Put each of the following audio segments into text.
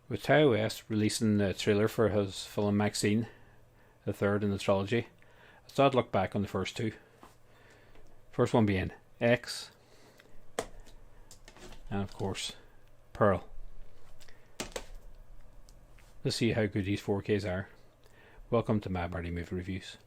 With Ty West releasing the trailer for his film Maxine, the third in the trilogy, I thought I'd look back on the first two. First one being X, and of course Pearl. Let's see how good these 4Ks are. Welcome to Mad Marty Movie Reviews.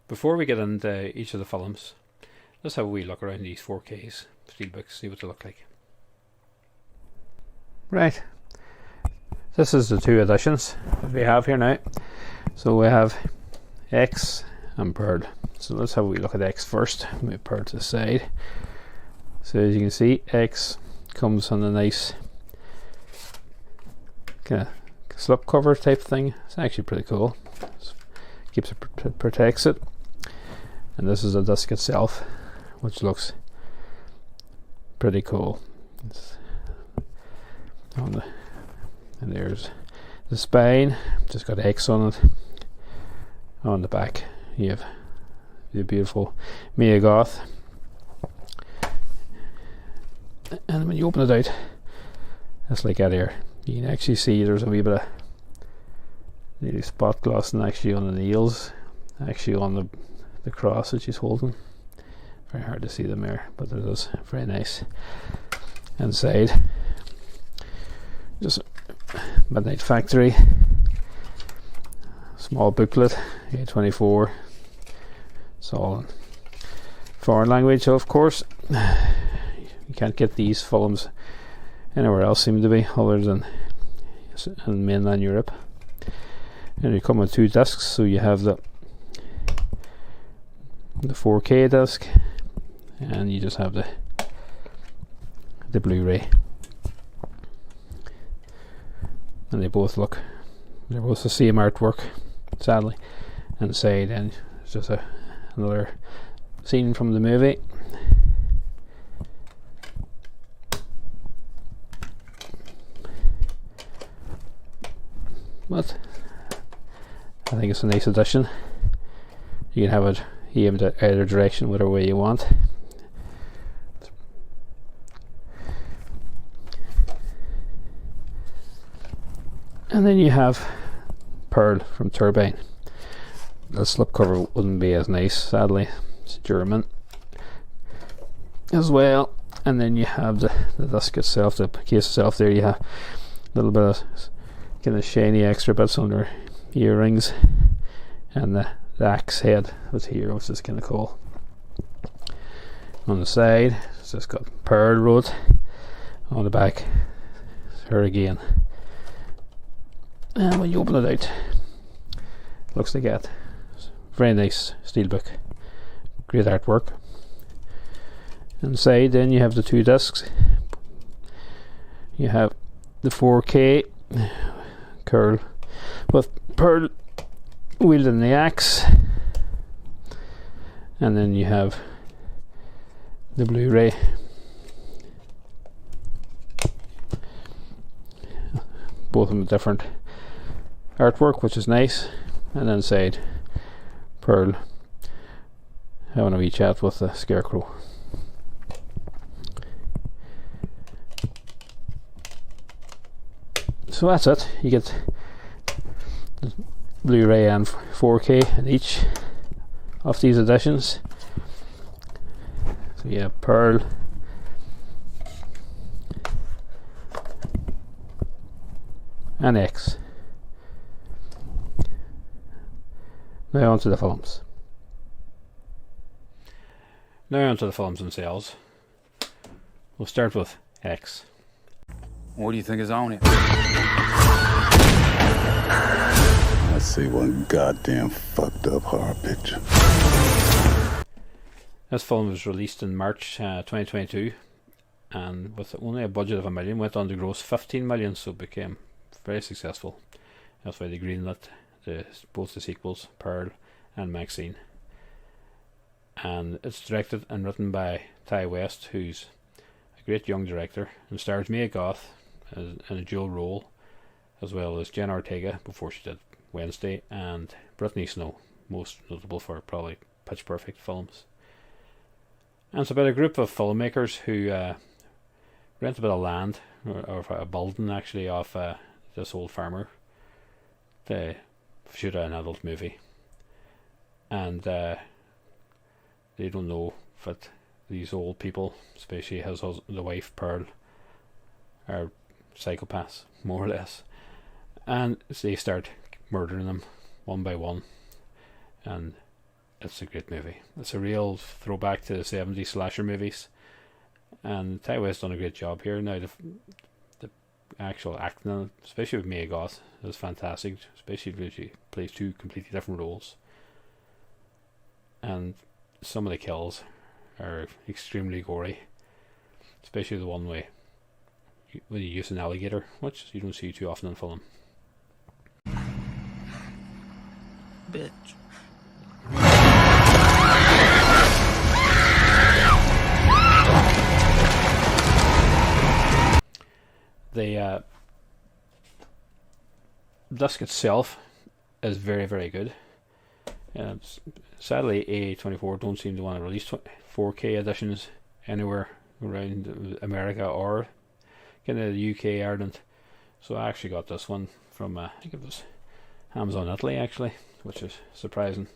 Before we get into each of the films, let's have a wee look around these 4Ks, Steelbooks, see what they look like. Right, this is the two editions that we have here now. So we have X and Pearl. So let's have a wee look at X first. Move Pearl to the side. So as you can see, X comes on a nice kind of slip cover type thing. It's actually pretty cool. Keeps it, protects it. And this is the disc itself, which looks pretty cool. It's on and there's the spine, just got X on it. On the back you have the beautiful Mia Goth, and when you open it out, it's like that here. You can actually see there's a wee bit of nearly spot glossing actually on the nails, actually on the cross that she's holding. Very hard to see them there, but it is very nice. Inside, just Midnight Factory, small booklet, A24. It's all in foreign language, of course. You can't get these films anywhere else, seem to be, other than in mainland Europe. And you come with two discs, so you have the 4K disc, and you just have the Blu-ray. And they're both the same artwork, sadly. Inside, and it's just another scene from the movie. But I think it's a nice addition. You can have it aimed at either direction, whatever way you want. And then you have Pearl from Turbine. The slipcover wouldn't be as nice, sadly. It's German as well. And then you have the disc itself, the case itself. There you have a little bit of kind of shiny extra bits under earrings, and the axe head was here, which is kind of cool. On the side, it's just got Pearl wrote. On the back, it's her again. And when you open it out, it looks like that. Very nice steelbook, great artwork. Inside, then you have the two discs. You have the 4K curl with Pearl wielding the axe, and then you have the Blu-ray. Both of them different artwork, which is nice. And inside, Pearl having a wee chat with the Scarecrow. So that's it. You get the Blu-ray and 4K in each of these editions. So yeah, Pearl, and X. Now on to the films. Now on to the films themselves. We'll start with X. What do you think is on it? I see one goddamn fucked up horror picture. This film was released in March 2022, and with only a budget of $1 million, went on to gross $15 million, so it became very successful. That's why they greenlit both the sequels, Pearl and Maxine. And it's directed and written by Ty West, who's a great young director, and stars Mia Goth in a dual role, as well as Jenna Ortega before she did Wednesday, and Brittany Snow, most notable for probably Pitch Perfect films. And it's about a group of filmmakers who rent a bit of land, or a building actually, off this old farmer to shoot an adult movie. And they don't know that these old people, especially the wife Pearl, are psychopaths, more or less. And they start murdering them one by one. And it's a great movie. It's a real throwback to the 70s slasher movies. And Tai West's done a great job here. Now, the actual acting, especially with Mia Goth, is fantastic, especially when she plays two completely different roles. And some of the kills are extremely gory, especially the one way when you use an alligator, which you don't see too often in film. Bitch. The disc itself is very, very good. Sadly, A24 don't seem to want to release 4K editions anywhere around America or kind of the UK, Ireland. So I actually got this one from I think it was Amazon Italy actually, which is surprising.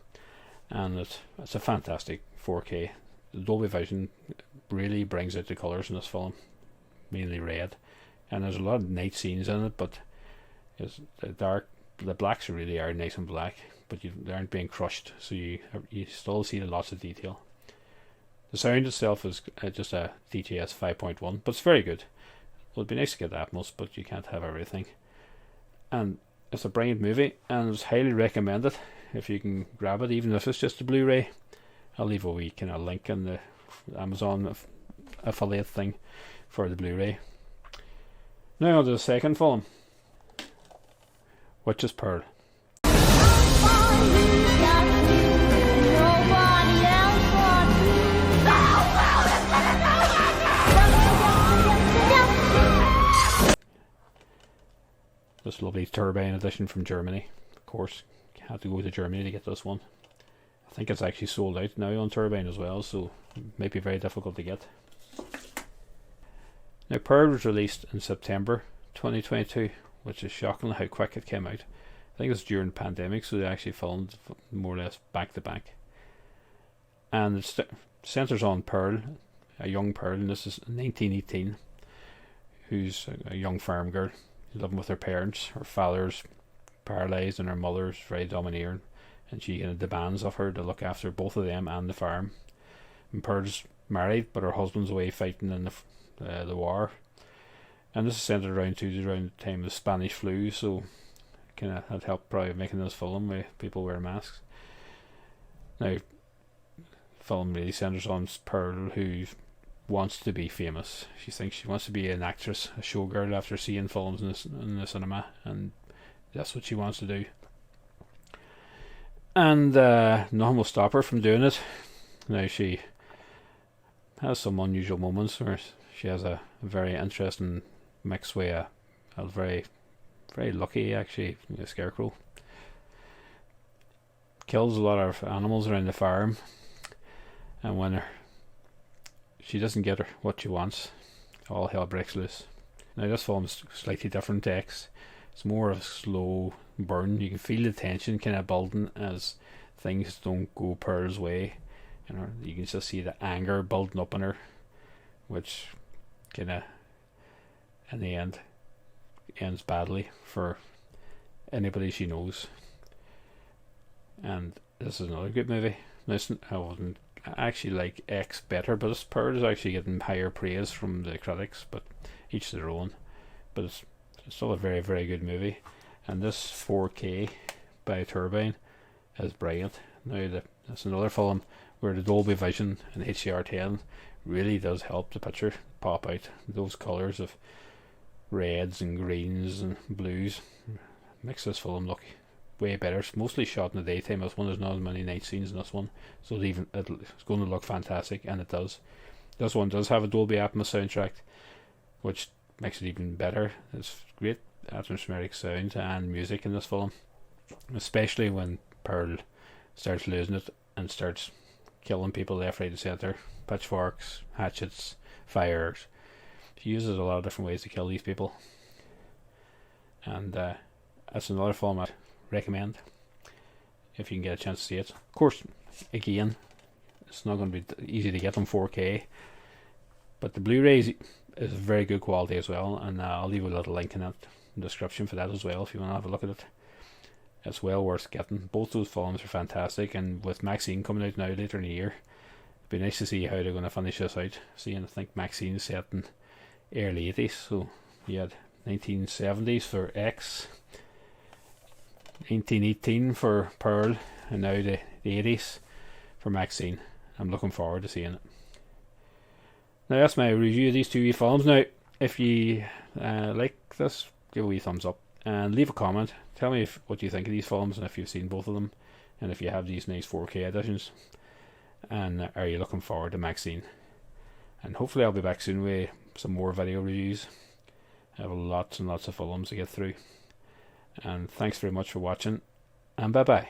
And it's a fantastic 4K. The Dolby Vision really brings out the colours in this film, mainly red. And there's a lot of night scenes in it, but it's the blacks really are nice and black, but they aren't being crushed, so you still see lots of detail. The sound itself is just a DTS 5.1, but it's very good. Well, it'd be nice to get Atmos, but you can't have everything. And it's a brilliant movie, and it's highly recommended if you can grab it, even if it's just a Blu-ray. I'll leave a wee kind of link in the Amazon affiliate thing for the Blu-ray. Now on to the second film, which is Pearl. This lovely turbine edition from Germany. Of course, you had to go to Germany to get this one. I think it's actually sold out now on turbine as well, so it might be very difficult to get. Now, Pearl was released in September 2022, which is shocking how quick it came out. I think it was during the pandemic, so they actually filmed more or less back to back. And it centres on Pearl, a young Pearl, and this is 1918, who's a young farm girl living with her parents. Her father's paralysed and her mother's very domineering, and she kind of demands of her to look after both of them and the farm. And Pearl's married, but her husband's away fighting in the war, and this is centered around the time of the Spanish flu, so kind of had helped probably making this film with people wearing masks. Now, film really centers on Pearl, who wants to be famous. She thinks she wants to be an actress, a showgirl, after seeing films in the cinema, and that's what she wants to do. And nothing will stop her from doing it. Now, she has some unusual moments where she has a very interesting mix with a very, very lucky, actually, a scarecrow. Kills a lot of animals around the farm, and when she doesn't get what she wants, all hell breaks loose. Now, this film is slightly different text. It's more of a slow burn. You can feel the tension kind of building as things don't go Pearl's way. You can just see the anger building up in her, which kind of, in the end, ends badly for anybody she knows. And this is another good movie. Listen, I wouldn't actually like X better, but this Pearl is actually getting higher praise from the critics, but each their own. But it's still a very, very good movie. And this 4K by Turbine is brilliant. Now, that's another film where the Dolby Vision and HDR10 really does help the picture pop out. Those colours of reds and greens and blues makes this film look way better. It's mostly shot in the daytime. This one, there's not as many night scenes in this one, so it's going to look fantastic, and it does. This one does have a Dolby Atmos soundtrack, which makes it even better. It's great atmospheric sound and music in this film, especially when Pearl starts losing it and starts killing people left, right, and centre. Pitchforks, hatchets, fires. She uses a lot of different ways to kill these people, and that's another film I recommend if you can get a chance to see it. Of course, again, it's not going to be easy to get them 4K, but the Blu-ray is very good quality as well, and I'll leave a little link in the description for that as well if you want to have a look at it. It's well worth getting. Both those films are fantastic, and with Maxine coming out now later in the year, it'd be nice to see how they're going to finish this out. Seeing, I think Maxine's set in early 80s, so you had 1970s for X, 1918 for Pearl, and now the 80s for Maxine. I'm looking forward to seeing it. Now that's my review of these two wee films. Now, if you like this, give a wee thumbs up and leave a comment. Tell me what you think of these films and if you've seen both of them, and if you have these nice 4K editions, and are you looking forward to Maxine. And hopefully I'll be back soon with some more video reviews. I have lots and lots of films to get through, and thanks very much for watching, and bye bye.